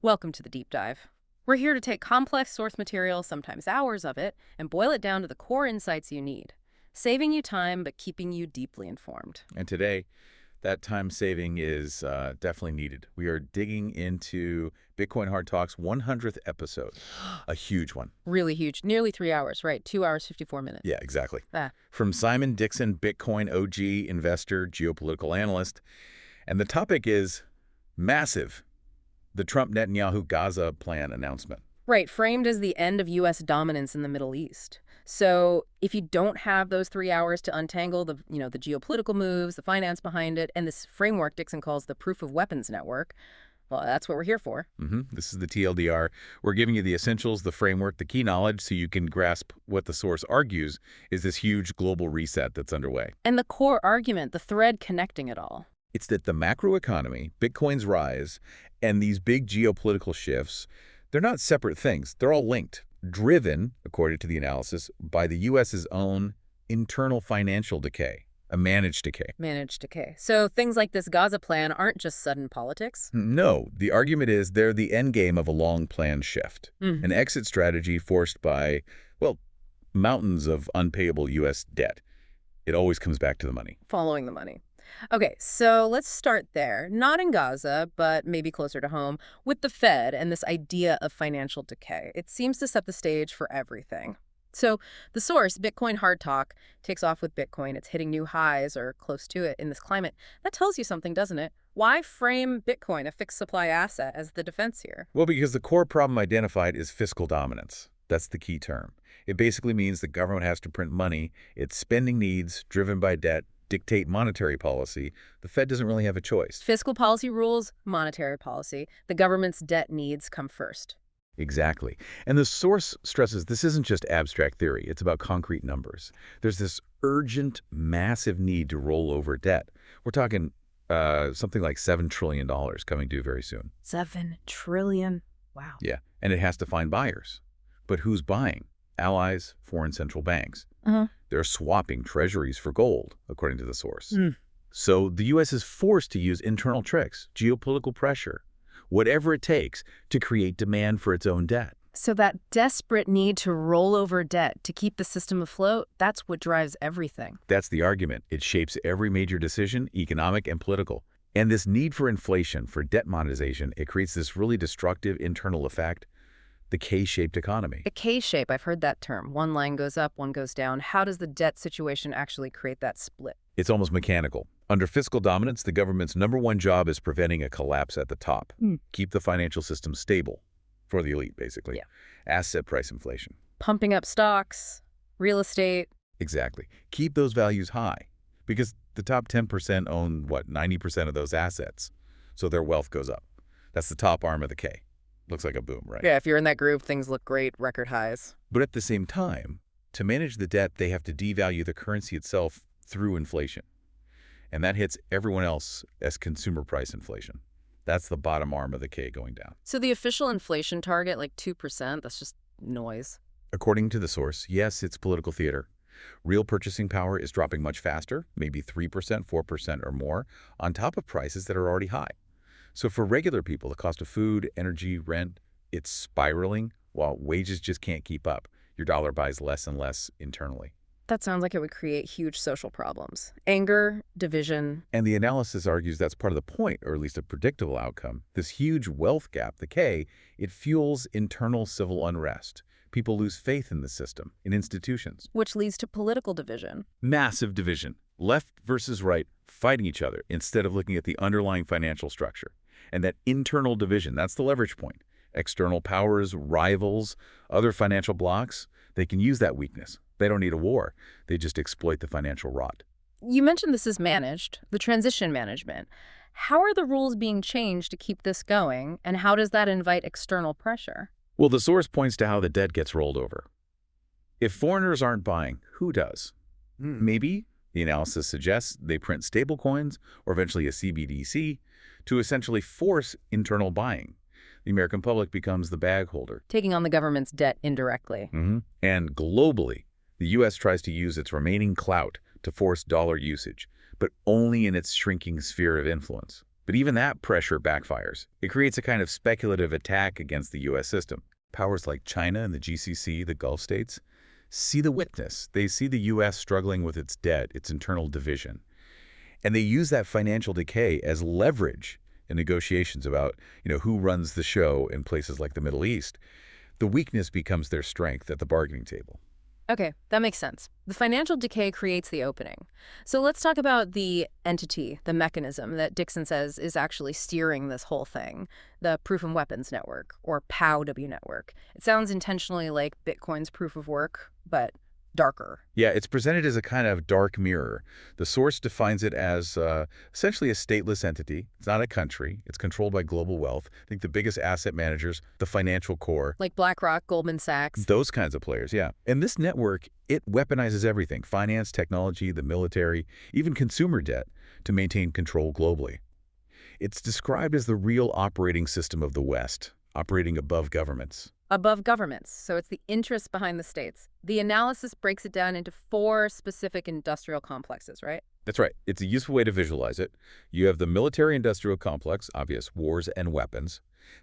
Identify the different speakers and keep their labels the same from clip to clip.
Speaker 1: Welcome to the deep dive. We're here to take complex source material, sometimes hours of it, and boil it down to the core insights you need, saving you time but keeping you deeply informed.
Speaker 2: And today, that time saving is definitely needed. We are digging into Bitcoin Hard Talk's 100th episode, a huge one.
Speaker 1: Really huge, nearly 3 hours, right? 2 hours, 54 minutes.
Speaker 2: Yeah, exactly.
Speaker 1: Ah.
Speaker 2: From Simon Dixon, Bitcoin OG, investor, geopolitical analyst. And the topic is massive, the Trump-Netanyahu Gaza plan announcement.
Speaker 1: Right, framed as the end of U.S. dominance in the Middle East. So if you don't have those 3 hours to untangle the geopolitical moves, the finance behind it, and this framework Dixon calls the proof of weapons network, well, that's what we're here for.
Speaker 2: This is the TLDR. We're giving you the essentials, the framework, the key knowledge, so you can grasp what the source argues is this huge global reset that's underway.
Speaker 1: And the core argument, the thread connecting it all.
Speaker 2: It's that the macroeconomy, Bitcoin's rise, and these big geopolitical shifts, they're not separate things. They're all linked, driven, according to the analysis, by the U.S.'s own internal financial decay, a managed decay.
Speaker 1: Managed decay. So things like this Gaza plan aren't just sudden politics?
Speaker 2: No, the argument is they're the endgame of a long-planned shift, an exit strategy forced by, well, mountains of unpayable U.S. debt. It always comes back to the money.
Speaker 1: Following the money. Okay, so let's start there. Not in Gaza, but maybe closer to home, with the Fed and this idea of financial decay. It seems to set the stage for everything. So the source, BitcoinHardTalk, takes off with Bitcoin. It's hitting new highs or close to it in this climate. That tells you something, doesn't it? Why frame Bitcoin, a fixed supply asset, as the defense here?
Speaker 2: Well, because the core problem identified is fiscal dominance. That's the key term. It basically means the government has to print money. Its spending needs, driven by debt, dictate monetary policy. The Fed doesn't really have a choice.
Speaker 1: Fiscal policy rules, monetary policy. The government's debt needs come first.
Speaker 2: Exactly. And the source stresses this isn't just abstract theory. It's about concrete numbers. There's this urgent, massive need to roll over debt. We're talking something like $7 trillion coming due very soon.
Speaker 1: 7 trillion. Wow.
Speaker 2: Yeah. And it has to find buyers. But who's buying? Allies, foreign central banks. They're swapping treasuries for gold, according to the source. So the U.S. is forced to use internal tricks, geopolitical pressure, whatever it takes to create demand for its own debt.
Speaker 1: So that desperate need to roll over debt to keep the system afloat, that's what drives everything.
Speaker 2: That's the argument. It shapes every major decision, economic and political. And this need for inflation, for debt monetization, it creates this really destructive internal effect, the K-shaped economy.
Speaker 1: The K-shape, I've heard that term. One line goes up, one goes down. How does the debt situation actually create that split?
Speaker 2: It's almost mechanical. Under fiscal dominance, the government's #1 job is preventing a collapse at the top. Keep the financial system stable for the elite, basically.
Speaker 1: Yeah.
Speaker 2: Asset price inflation.
Speaker 1: Pumping up stocks, real estate.
Speaker 2: Exactly. Keep those values high because the top 10% own, 90% of those assets. So their wealth goes up. That's the top arm of the K. Looks like a boom, right?
Speaker 1: Yeah, if you're in that group, things look great, record highs.
Speaker 2: But at the same time, to manage the debt, they have to devalue the currency itself through inflation. And that hits everyone else as consumer price inflation. That's the bottom arm of the K going down.
Speaker 1: So the official inflation target, like 2%, that's just noise.
Speaker 2: According to the source, yes, it's political theater. Real purchasing power is dropping much faster, maybe 3%, 4% or more, on top of prices that are already high. So for regular people, the cost of food, energy, rent, it's spiraling while wages just can't keep up. Your dollar buys less and less internally.
Speaker 1: That sounds like it would create huge social problems. Anger, division.
Speaker 2: And the analysis argues that's part of the point, or at least a predictable outcome. This huge wealth gap, the K, it fuels internal civil unrest. People lose faith in the system, in institutions.
Speaker 1: Which leads to political division.
Speaker 2: Massive division. Left versus right fighting each other instead of looking at the underlying financial structure. And that internal division, that's the leverage point. External powers, rivals, other financial blocks, they can use that weakness. They don't need a war. They just exploit the financial rot.
Speaker 1: You mentioned this is managed, the transition management. How are the rules being changed to keep this going, and how does that invite external pressure?
Speaker 2: Well, the source points to how the debt gets rolled over. If foreigners aren't buying, who does? Maybe, the analysis suggests, they print stablecoins or eventually a CBDC to essentially force internal buying. The American public becomes the bag holder.
Speaker 1: Taking on the government's debt indirectly.
Speaker 2: And globally, the U.S. tries to use its remaining clout to force dollar usage, but only in its shrinking sphere of influence. But even that pressure backfires. It creates a kind of speculative attack against the U.S. system. Powers like China and the GCC, the Gulf states, see the weakness. They see the U.S. struggling with its debt, its internal division. And they use that financial decay as leverage in negotiations about, who runs the show in places like the Middle East. The weakness becomes their strength at the bargaining table.
Speaker 1: Okay, that makes sense. The financial decay creates the opening. So let's talk about the entity, the mechanism that Dixon says is actually steering this whole thing, the Proof of Weapons Network, or POW network. It sounds intentionally like Bitcoin's proof of work, but darker.
Speaker 2: Yeah, it's presented as a kind of dark mirror. The source defines it as essentially a stateless entity. It's not a country. It's controlled by global wealth. I think the biggest asset managers, the financial core.
Speaker 1: Like BlackRock, Goldman Sachs.
Speaker 2: Those kinds of players, yeah. And this network, it weaponizes everything, finance, technology, the military, even consumer debt, to maintain control globally. It's described as the real operating system of the West, operating above governments.
Speaker 1: Above governments, so it's the interests behind the states. The analysis breaks it down into 4 specific industrial complexes, right?
Speaker 2: That's right. It's a useful way to visualize it. You have the military-industrial complex, obvious wars and weapons.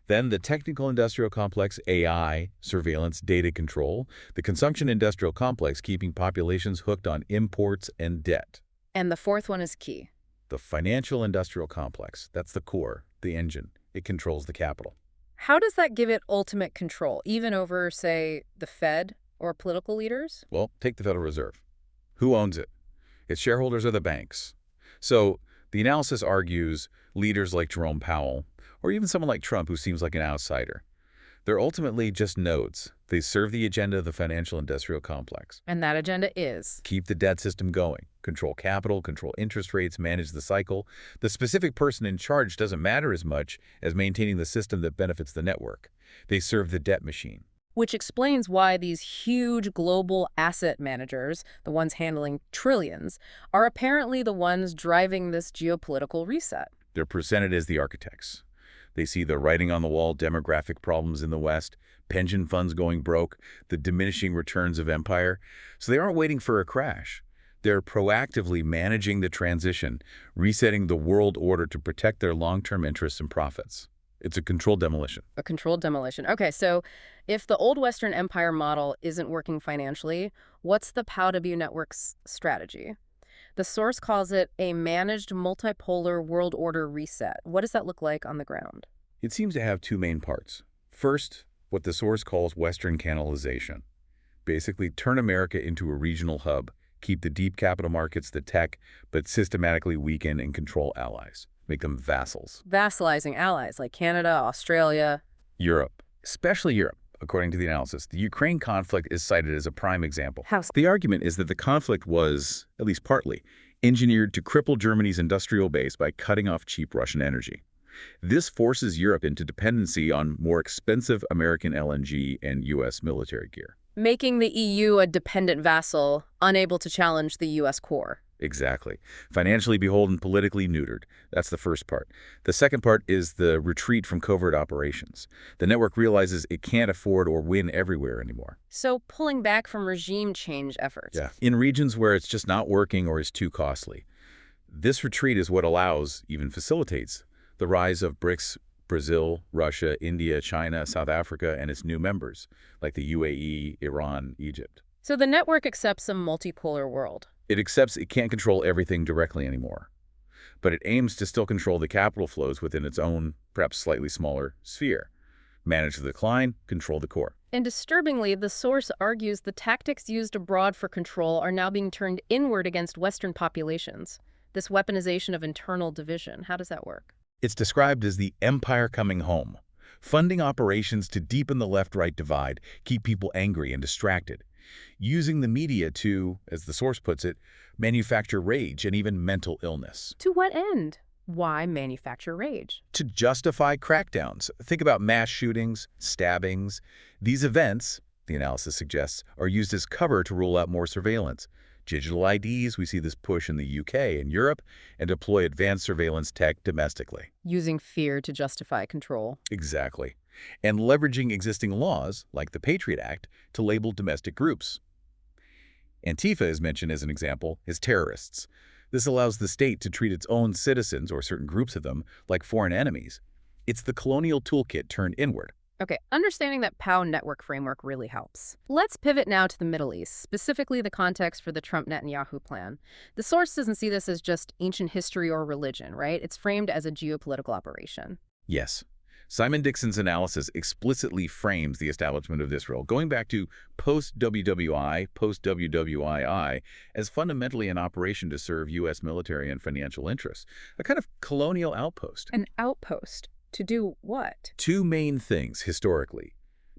Speaker 2: Then the technical-industrial complex, AI, surveillance, data control. The consumption-industrial complex, keeping populations hooked on imports and debt.
Speaker 1: And the 4th one is key.
Speaker 2: The financial-industrial complex, that's the core, the engine. It controls the capital.
Speaker 1: How does that give it ultimate control, even over, say, the Fed or political leaders?
Speaker 2: Well, take the Federal Reserve. Who owns it? Its shareholders are the banks. So the analysis argues leaders like Jerome Powell, or even someone like Trump who seems like an outsider, they're ultimately just nodes. They serve the agenda of the financial-industrial complex.
Speaker 1: And that agenda is?
Speaker 2: Keep the debt system going, control capital, control interest rates, manage the cycle. The specific person in charge doesn't matter as much as maintaining the system that benefits the network. They serve the debt machine.
Speaker 1: Which explains why these huge global asset managers, the ones handling trillions, are apparently the ones driving this geopolitical reset.
Speaker 2: They're presented as the architects. They see the writing on the wall, demographic problems in the West, pension funds going broke, the diminishing returns of empire. So they aren't waiting for a crash. They're proactively managing the transition, resetting the world order to protect their long-term interests and profits. It's a controlled demolition.
Speaker 1: A controlled demolition. Okay, so if the old Western empire model isn't working financially, what's the POW network's strategy? The source calls it a managed multipolar world order reset. What does that look like on the ground?
Speaker 2: It seems to have 2 main parts. First, what the source calls Western canalization. Basically, turn America into a regional hub, keep the deep capital markets, the tech, but systematically weaken and control allies. Make them vassals.
Speaker 1: Vassalizing allies like Canada, Australia.
Speaker 2: Europe, especially Europe. According to the analysis, the Ukraine conflict is cited as a prime example.
Speaker 1: How?
Speaker 2: The argument is that the conflict was, at least partly, engineered to cripple Germany's industrial base by cutting off cheap Russian energy. This forces Europe into dependency on more expensive American LNG and U.S. military gear.
Speaker 1: Making the EU a dependent vassal, unable to challenge the U.S. core.
Speaker 2: Exactly. Financially beholden, politically neutered. That's the first part. The second part is the retreat from covert operations. The network realizes it can't afford or win everywhere anymore.
Speaker 1: So pulling back from regime change efforts.
Speaker 2: Yeah. In regions where it's just not working or is too costly. This retreat is what allows, even facilitates, the rise of BRICS, Brazil, Russia, India, China, South Africa, and its new members, like the UAE, Iran, Egypt.
Speaker 1: So the network accepts a multipolar world.
Speaker 2: It accepts it can't control everything directly anymore, but it aims to still control the capital flows within its own, perhaps slightly smaller, sphere. Manage the decline, control the core.
Speaker 1: And disturbingly, the source argues the tactics used abroad for control are now being turned inward against Western populations. This weaponization of internal division, how does that work?
Speaker 2: It's described as the empire coming home, funding operations to deepen the left-right divide, keep people angry and distracted, using the media to, as the source puts it, manufacture rage and even mental illness.
Speaker 1: To what end? Why manufacture rage?
Speaker 2: To justify crackdowns. Think about mass shootings, stabbings. These events, the analysis suggests, are used as cover to rule out more surveillance. Digital IDs, we see this push in the UK and Europe, and deploy advanced surveillance tech domestically.
Speaker 1: Using fear to justify control.
Speaker 2: Exactly. And leveraging existing laws, like the Patriot Act, to label domestic groups. Antifa is mentioned as an example as terrorists. This allows the state to treat its own citizens, or certain groups of them, like foreign enemies. It's the colonial toolkit turned inward.
Speaker 1: Okay, understanding that POW network framework really helps. Let's pivot now to the Middle East, specifically the context for the Trump-Netanyahu plan. The source doesn't see this as just ancient history or religion, right? It's framed as a geopolitical operation.
Speaker 2: Yes. Simon Dixon's analysis explicitly frames the establishment of Israel, going back to post-WWI, post-WWII, as fundamentally an operation to serve U.S. military and financial interests, a kind of colonial outpost.
Speaker 1: An outpost. To do what?
Speaker 2: Two main things, historically: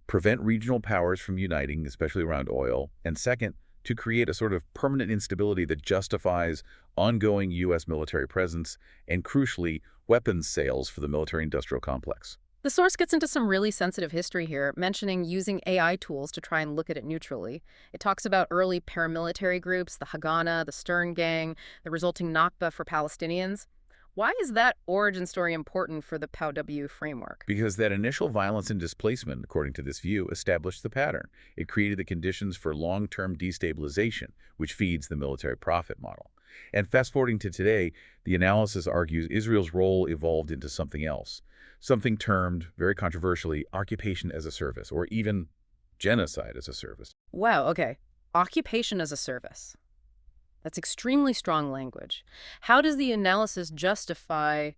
Speaker 2: prevent regional powers from uniting, especially around oil, and second, to create a sort of permanent instability that justifies ongoing U.S. military presence and, crucially, weapons sales for the military-industrial complex.
Speaker 1: The source gets into some really sensitive history here, mentioning using AI tools to try and look at it neutrally. It talks about early paramilitary groups, the Haganah, the Stern Gang, the resulting Nakba for Palestinians. Why is that origin story important for the POW framework?
Speaker 2: Because that initial violence and displacement, according to this view, established the pattern. It created the conditions for long-term destabilization, which feeds the military profit model. And fast-forwarding to today, the analysis argues Israel's role evolved into something else, something termed, very controversially, occupation as a service, or even genocide as a service.
Speaker 1: Wow, okay. Occupation as a service. That's extremely strong language. How does the analysis justify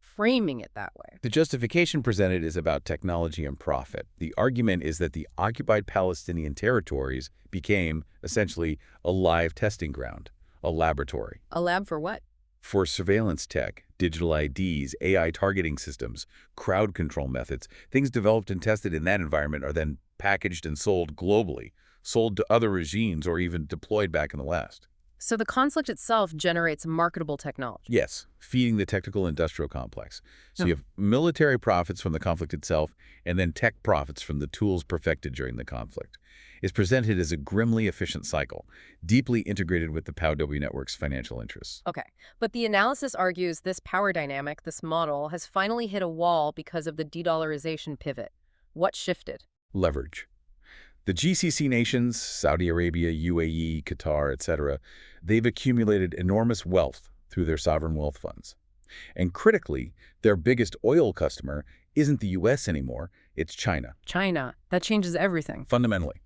Speaker 1: framing it that way?
Speaker 2: The justification presented is about technology and profit. The argument is that the occupied Palestinian territories became, essentially, a live testing ground, a laboratory.
Speaker 1: A lab for what?
Speaker 2: For surveillance tech, digital IDs, AI targeting systems, crowd control methods. Things developed and tested in that environment are then packaged and sold globally, sold to other regimes, or even deployed back in the West.
Speaker 1: So the conflict itself generates marketable technology.
Speaker 2: Yes, feeding the technical industrial complex. So you have military profits from the conflict itself, and then tech profits from the tools perfected during the conflict. It's presented as a grimly efficient cycle, deeply integrated with the POW network's financial interests.
Speaker 1: Okay, but the analysis argues this power dynamic, this model, has finally hit a wall because of the de-dollarization pivot. What shifted?
Speaker 2: Leverage. The GCC nations, Saudi Arabia, UAE, Qatar, etc., they've accumulated enormous wealth through their sovereign wealth funds. And critically, their biggest oil customer isn't the U.S. anymore, it's China.
Speaker 1: China. That changes everything.
Speaker 2: Fundamentally,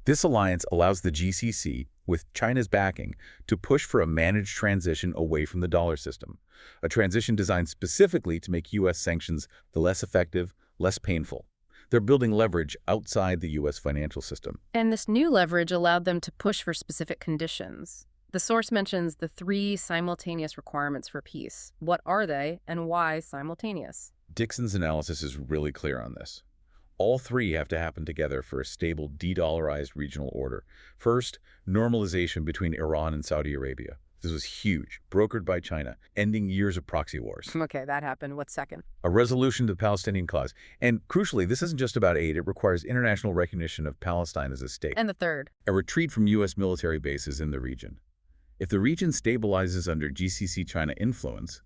Speaker 2: this alliance allows the GCC, with China's backing, to push for a managed transition away from the dollar system, a transition designed specifically to make U.S. sanctions the less effective, less painful. They're building leverage outside the U.S. financial system.
Speaker 1: And this new leverage allowed them to push for specific conditions. The source mentions the 3 simultaneous requirements for peace. What are they, and why simultaneous?
Speaker 2: Dixon's analysis is really clear on this. All 3 have to happen together for a stable, de-dollarized regional order. First, normalization between Iran and Saudi Arabia. This was huge, brokered by China, ending years of proxy wars.
Speaker 1: Okay, that happened. What's second?
Speaker 2: A resolution to the Palestinian cause. And crucially, this isn't just about aid. It requires international recognition of Palestine as a state.
Speaker 1: And the third?
Speaker 2: A retreat from U.S. military bases in the region. If the region stabilizes under GCC China influence,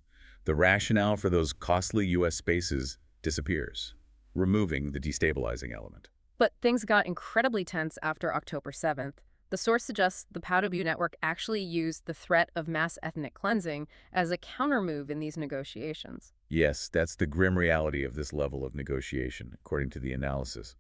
Speaker 2: the rationale for those costly U.S. spaces disappears, removing the destabilizing element.
Speaker 1: But things got incredibly tense after October 7th. The source suggests the POW network actually used the threat of mass ethnic cleansing as a countermove in these negotiations.
Speaker 2: Yes, that's the grim reality of this level of negotiation, according to the analysis.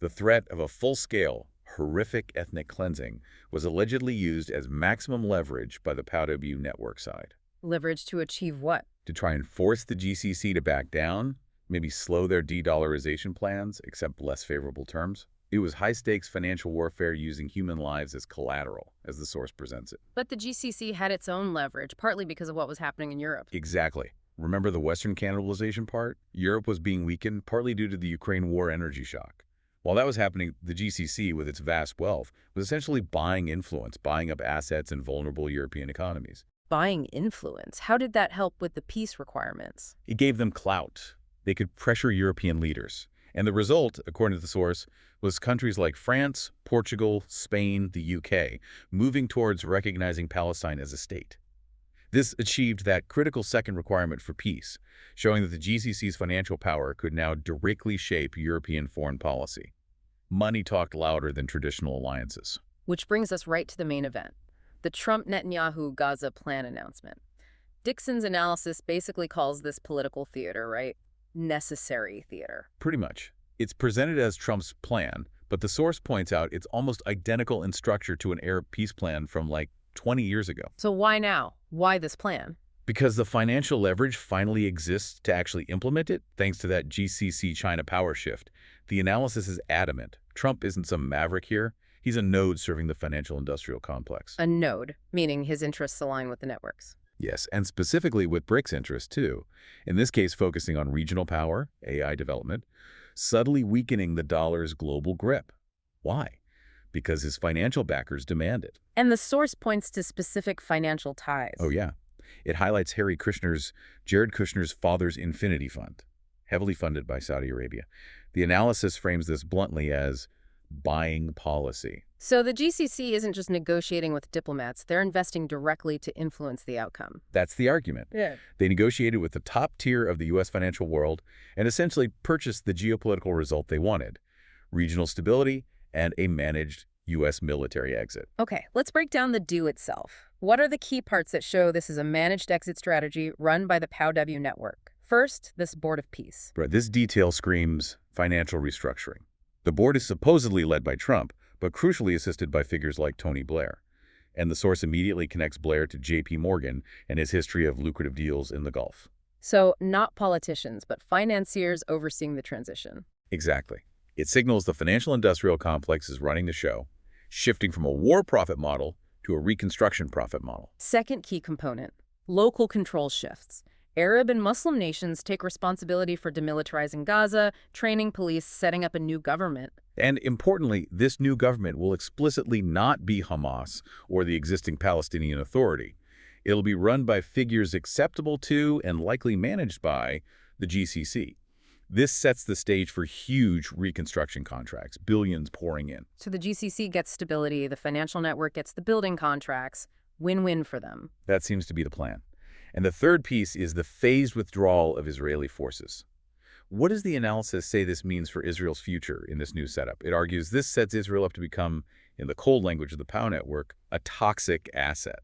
Speaker 2: The threat of a full-scale, horrific ethnic cleansing was allegedly used as maximum leverage by the POW network side.
Speaker 1: Leverage to achieve what?
Speaker 2: To try and force the GCC to back down, maybe slow their de-dollarization plans, accept less favorable terms. It was high-stakes financial warfare using human lives as collateral, as the source presents it.
Speaker 1: But the GCC had its own leverage, partly because of what was happening in Europe.
Speaker 2: Exactly. Remember the Western cannibalization part? Europe was being weakened, partly due to the Ukraine war energy shock. While that was happening, the GCC, with its vast wealth, was essentially buying influence, buying up assets in vulnerable European economies.
Speaker 1: Buying influence? How did that help with the peace requirements?
Speaker 2: It gave them clout. They could pressure European leaders. And the result, according to the source, was countries like France, Portugal, Spain, the UK, moving towards recognizing Palestine as a state. This achieved that critical second requirement for peace, showing that the GCC's financial power could now directly shape European foreign policy. Money talked louder than traditional alliances.
Speaker 1: Which brings us right to the main event. the Trump-Netanyahu Gaza plan announcement. Dixon's analysis basically calls this political theater, right? Necessary theater.
Speaker 2: Pretty much. It's presented as Trump's plan, but the source points out it's almost identical in structure to an Arab peace plan from like 20 years ago.
Speaker 1: So why now? Why this plan?
Speaker 2: Because the financial leverage finally exists to actually implement it, thanks to that GCC-China power shift. The analysis is adamant. Trump isn't some maverick here. He's a node serving the financial industrial complex.
Speaker 1: A node, meaning his interests align with the networks.
Speaker 2: Yes, and specifically with BRICS interests, too. In this case, focusing on regional power, AI development, subtly weakening the dollar's global grip. Why? Because his financial backers demand it.
Speaker 1: And the source points to specific financial ties.
Speaker 2: Oh, yeah. It highlights Jared Kushner's father's Infinity Fund, heavily funded by Saudi Arabia. The analysis frames this bluntly as buying policy.
Speaker 1: So the GCC isn't just negotiating with diplomats, they're investing directly to influence the outcome.
Speaker 2: That's the argument.
Speaker 1: Yeah.
Speaker 2: They negotiated with the top tier of the U.S. financial world and essentially purchased the geopolitical result they wanted: regional stability and a managed U.S. military exit.
Speaker 1: Okay, let's break down the deal itself. What are the key parts that show this is a managed exit strategy run by the POW network? First, this Board of Peace.
Speaker 2: But this detail screams financial restructuring. The board is supposedly led by Trump, but crucially assisted by figures like Tony Blair. And the source immediately connects Blair to J.P. Morgan and his history of lucrative deals in the Gulf.
Speaker 1: So not politicians, but financiers overseeing the transition.
Speaker 2: Exactly. It signals the financial industrial complex is running the show, shifting from a war profit model to a reconstruction profit model.
Speaker 1: Second key component, local control shifts. Arab and Muslim nations take responsibility for demilitarizing Gaza, training police, setting up a new government.
Speaker 2: And importantly, this new government will explicitly not be Hamas or the existing Palestinian Authority. It'll be run by figures acceptable to and likely managed by the GCC. This sets the stage for huge reconstruction contracts, billions pouring in.
Speaker 1: So the GCC gets stability, the financial network gets the building contracts. Win-win for them.
Speaker 2: That seems to be the plan. And the third piece is the phased withdrawal of Israeli forces. What does the analysis say this means for Israel's future in this new setup? It argues this sets Israel up to become, in the cold language of the POW network, a toxic asset.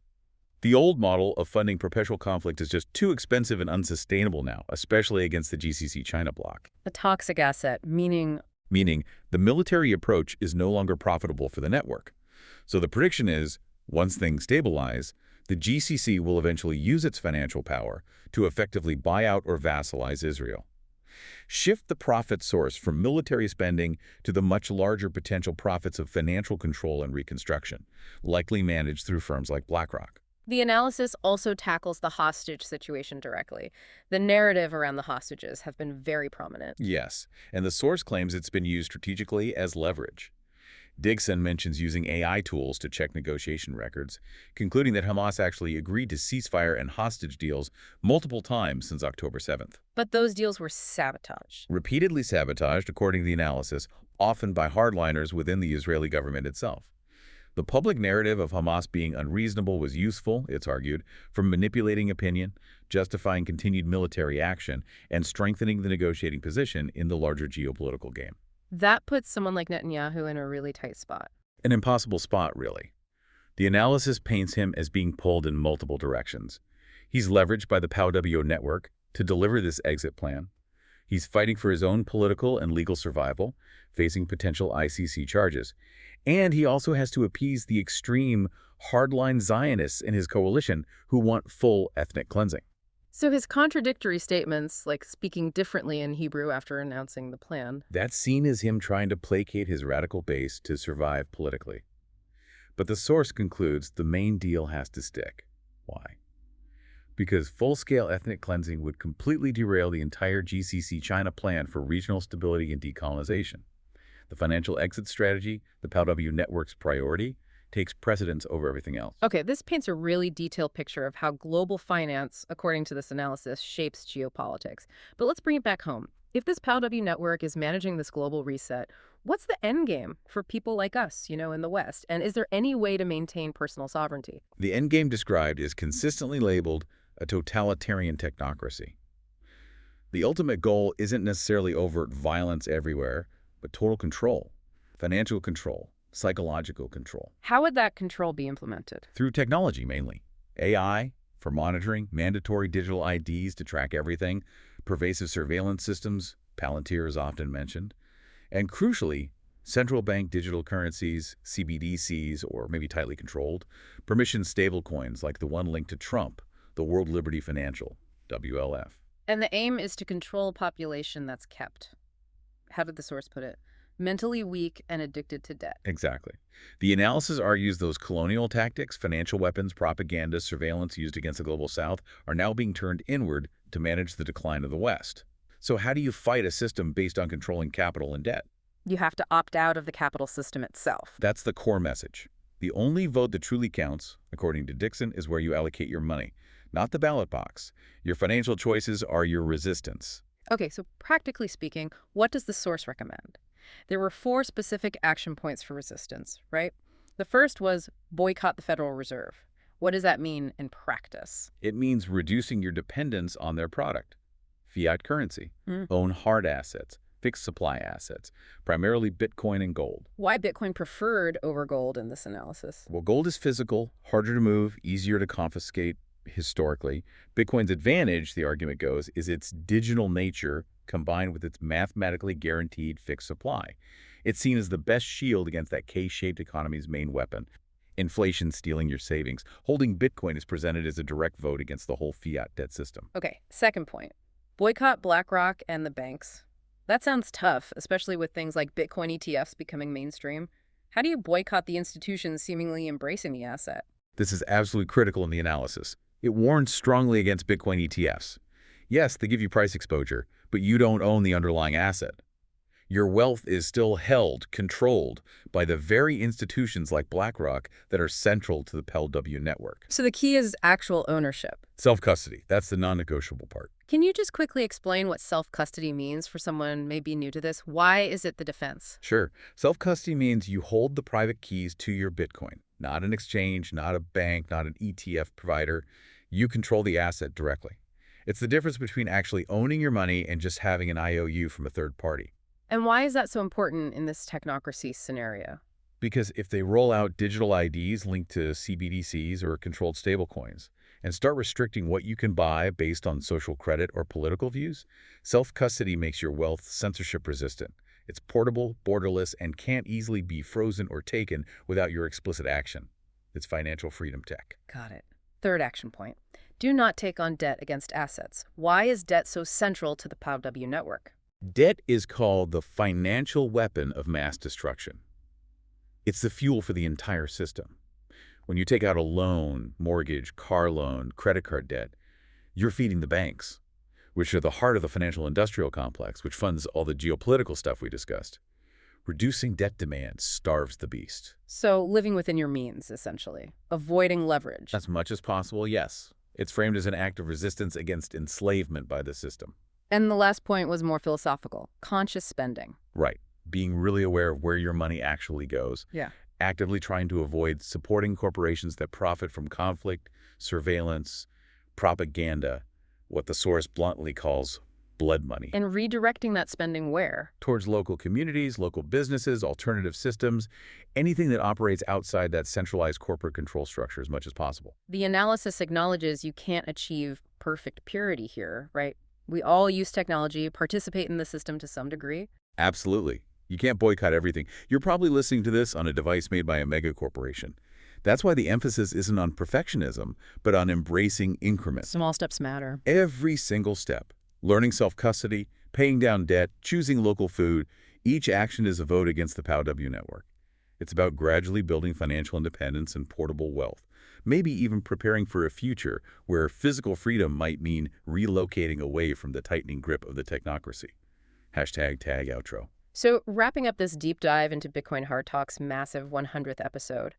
Speaker 2: The old model of funding perpetual conflict is just too expensive and unsustainable now, especially against the GCC-China bloc.
Speaker 1: A toxic asset, meaning
Speaker 2: the military approach is no longer profitable for the network. So the prediction is, once things stabilize, the GCC will eventually use its financial power to effectively buy out or vassalize Israel. Shift the profit source from military spending to the much larger potential profits of financial control and reconstruction, likely managed through firms like BlackRock.
Speaker 1: The analysis also tackles the hostage situation directly. The narrative around the hostages have been very prominent.
Speaker 2: Yes, and the source claims it's been used strategically as leverage. Dixon mentions using AI tools to check negotiation records, concluding that Hamas actually agreed to ceasefire and hostage deals multiple times since October 7th.
Speaker 1: But those deals were sabotaged.
Speaker 2: Repeatedly sabotaged, according to the analysis, often by hardliners within the Israeli government itself. The public narrative of Hamas being unreasonable was useful, it's argued, for manipulating opinion, justifying continued military action, and strengthening the negotiating position in the larger geopolitical game.
Speaker 1: That puts someone like Netanyahu in a really tight spot.
Speaker 2: An impossible spot, really. The analysis paints him as being pulled in multiple directions. He's leveraged by the POW network to deliver this exit plan. He's fighting for his own political and legal survival, facing potential ICC charges. And he also has to appease the extreme, hardline Zionists in his coalition who want full ethnic cleansing.
Speaker 1: So his contradictory statements, like speaking differently in Hebrew after announcing the plan.
Speaker 2: That's seen as him trying to placate his radical base to survive politically. But the source concludes the main deal has to stick. Why? Because full-scale ethnic cleansing would completely derail the entire GCC-China plan for regional stability and decolonization. The financial exit strategy, the POW network's priority, takes precedence over everything else.
Speaker 1: Okay, this paints a really detailed picture of how global finance, according to this analysis, shapes geopolitics. But let's bring it back home. If this POW network is managing this global reset, what's the end game for people like us, in the West? And is there any way to maintain personal sovereignty?
Speaker 2: The end game described is consistently labeled a totalitarian technocracy. The ultimate goal isn't necessarily overt violence everywhere, but total control, financial control, psychological control.
Speaker 1: How would that control be implemented?
Speaker 2: Through technology, mainly. AI for monitoring, mandatory digital IDs to track everything, pervasive surveillance systems, Palantir is often mentioned, and crucially, central bank digital currencies, CBDCs, or maybe tightly controlled, permission stablecoins like the one linked to Trump, the World Liberty Financial, WLF.
Speaker 1: And the aim is to control a population that's kept, how did the source put it, mentally weak and addicted to debt.
Speaker 2: Exactly. The analysis argues those colonial tactics, financial weapons, propaganda, surveillance used against the global south are now being turned inward to manage the decline of the West. So how do you fight a system based on controlling capital and debt?
Speaker 1: You have to opt out of the capital system itself.
Speaker 2: That's the core message. The only vote that truly counts, according to Dixon, is where you allocate your money, not the ballot box. Your financial choices are your resistance.
Speaker 1: Okay, so practically speaking, what does the source recommend? There were 4 specific action points for resistance, right? The first was boycott the Federal Reserve. What does that mean in practice?
Speaker 2: It means reducing your dependence on their product. Fiat currency,
Speaker 1: Mm.
Speaker 2: own hard assets, fixed supply assets, primarily Bitcoin and gold.
Speaker 1: Why Bitcoin preferred over gold in this analysis?
Speaker 2: Well, gold is physical, harder to move, easier to confiscate historically. Bitcoin's advantage, the argument goes, is its digital nature combined with its mathematically guaranteed fixed supply. It's seen as the best shield against that K-shaped economy's main weapon, inflation stealing your savings. Holding Bitcoin is presented as a direct vote against the whole fiat debt system.
Speaker 1: Okay, second point. Boycott BlackRock and the banks. That sounds tough, especially with things like Bitcoin ETFs becoming mainstream. How do you boycott the institutions seemingly embracing the asset?
Speaker 2: This is absolutely critical in the analysis. It warns strongly against Bitcoin ETFs. Yes, they give you price exposure, but you don't own the underlying asset. Your wealth is still held, controlled by the very institutions like BlackRock that are central to the PELW network.
Speaker 1: So the key is actual ownership.
Speaker 2: Self-custody, that's the non-negotiable part.
Speaker 1: Can you just quickly explain what self-custody means for someone maybe new to this? Why is it the defense?
Speaker 2: Sure. Self-custody means you hold the private keys to your Bitcoin, not an exchange, not a bank, not an ETF provider. You control the asset directly. It's the difference between actually owning your money and just having an IOU from a third party.
Speaker 1: And why is that so important in this technocracy scenario?
Speaker 2: Because if they roll out digital IDs linked to CBDCs or controlled stablecoins and start restricting what you can buy based on social credit or political views, self-custody makes your wealth censorship resistant. It's portable, borderless, and can't easily be frozen or taken without your explicit action. It's financial freedom tech.
Speaker 1: Got it. Third action point. Do not take on debt against assets. Why is debt so central to the POW network?
Speaker 2: Debt is called the financial weapon of mass destruction. It's the fuel for the entire system. When you take out a loan, mortgage, car loan, credit card debt, you're feeding the banks, which are the heart of the financial industrial complex, which funds all the geopolitical stuff we discussed. Reducing debt demand starves the beast.
Speaker 1: So living within your means, essentially. Avoiding leverage.
Speaker 2: As much as possible, yes. It's framed as an act of resistance against enslavement by the system.
Speaker 1: And the last point was more philosophical. Conscious spending.
Speaker 2: Right. Being really aware of where your money actually goes.
Speaker 1: Yeah.
Speaker 2: Actively trying to avoid supporting corporations that profit from conflict, surveillance, propaganda, what the source bluntly calls blood money.
Speaker 1: And redirecting that spending where?
Speaker 2: Towards local communities, local businesses, alternative systems, anything that operates outside that centralized corporate control structure as much as possible.
Speaker 1: The analysis acknowledges you can't achieve perfect purity here, right? We all use technology, participate in the system to some degree.
Speaker 2: Absolutely. You can't boycott everything. You're probably listening to this on a device made by a mega corporation. That's why the emphasis isn't on perfectionism, but on embracing increments.
Speaker 1: Small steps matter.
Speaker 2: Every single step. Learning self-custody, paying down debt, choosing local food. Each action is a vote against the POW network. It's about gradually building financial independence and portable wealth. Maybe even preparing for a future where physical freedom might mean relocating away from the tightening grip of the technocracy. #tag outro.
Speaker 1: So wrapping up this deep dive into Bitcoin Hard Talk's massive 100th episode,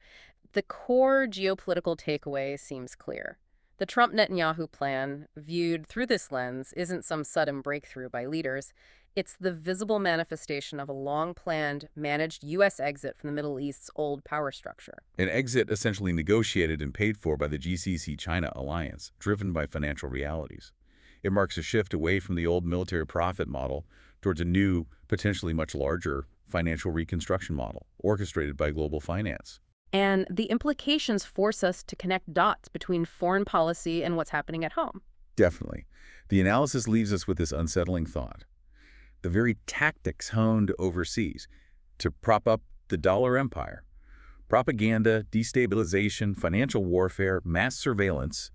Speaker 1: the core geopolitical takeaway seems clear. The Trump-Netanyahu plan, viewed through this lens, isn't some sudden breakthrough by leaders. It's the visible manifestation of a long-planned, managed U.S. exit from the Middle East's old power structure.
Speaker 2: An exit essentially negotiated and paid for by the GCC-China alliance, driven by financial realities. It marks a shift away from the old military profit model towards a new potentially much larger financial reconstruction model orchestrated by global finance.
Speaker 1: And the implications force us to connect dots between foreign policy and what's happening at home.
Speaker 2: Definitely. The analysis leaves us with this unsettling thought. The very tactics honed overseas to prop up the dollar empire, propaganda, destabilization, financial warfare, mass surveillance,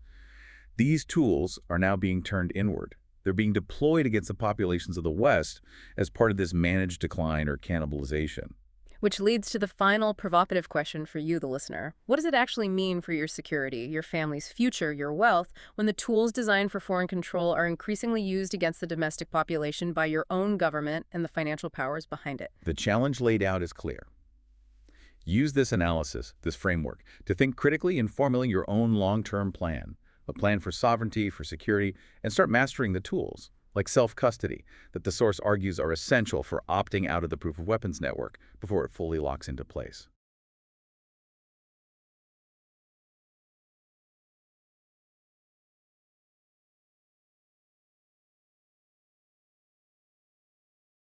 Speaker 2: these tools are now being turned inward. They're being deployed against the populations of the West as part of this managed decline or cannibalization.
Speaker 1: Which leads to the final provocative question for you, the listener. What does it actually mean for your security, your family's future, your wealth, when the tools designed for foreign control are increasingly used against the domestic population by your own government and the financial powers behind it?
Speaker 2: The challenge laid out is clear. Use this analysis, this framework, to think critically in formulating your own long-term plan, a plan for sovereignty, for security, and start mastering the tools, like self-custody, that the source argues are essential for opting out of the proof of weapons network before it fully locks into place.